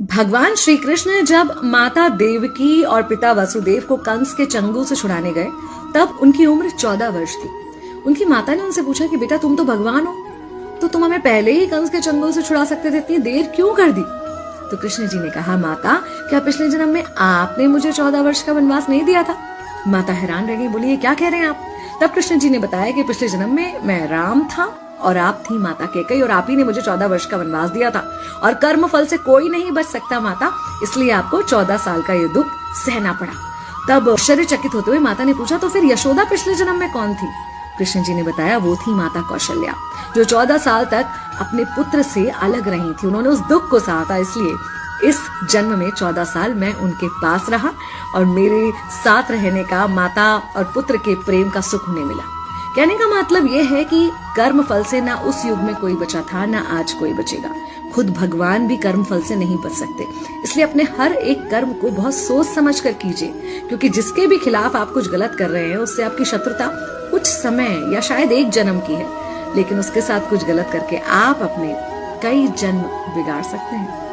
भगवान श्री कृष्ण जब माता देवकी और पिता वसुदेव को कंस के चंगुल से छुड़ाने गए तब उनकी उम्र 14 वर्ष थी। उनकी माता ने उनसे पूछा कि बेटा तुम तो भगवान हो, तो तुम हमें पहले ही कंस के चंगुल से छुड़ा सकते थे, इतनी देर क्यों कर दी? तो कृष्ण जी ने कहा, माता क्या पिछले जन्म में आपने मुझे 14 वर्ष का वनवास नहीं दिया था? माता हैरान रह गई, बोली ये क्या कह रहे हैं आप? तब कृष्ण जी ने बताया कि पिछले जन्म में मैं राम था और आप थी माता कैकेयी और आप ही ने मुझे 14 वर्ष का वनवास दिया था और कर्म फल से कोई नहीं बच सकता माता, इसलिए आपको 14 साल का ये दुख सहना पड़ा। तब आश्चर्यचकित होते हुए माता ने पूछा, तो फिर यशोदा पिछले जन्म में कौन थी? कृष्ण जी ने बताया, वो थी माता कौशल्या, जो 14 साल तक अपने पुत्र से अलग रही थी। उन्होंने उस दुख को सहा था, इसलिए इस जन्म में 14 साल मैं उनके पास रहा और मेरे साथ रहने का माता और पुत्र के प्रेम का सुख उन्हें मिला। कहने का मतलब यह है कि कर्म फल से ना उस युग में कोई बचा था, ना आज कोई बचेगा। खुद भगवान भी कर्म फल से नहीं बच सकते, इसलिए अपने हर एक कर्म को बहुत सोच समझ कर कीजिए, क्योंकि जिसके भी खिलाफ आप कुछ गलत कर रहे हैं उससे आपकी शत्रुता कुछ समय या शायद एक जन्म की है, लेकिन उसके साथ कुछ गलत करके आप अपने कई जन्म बिगाड़ सकते हैं।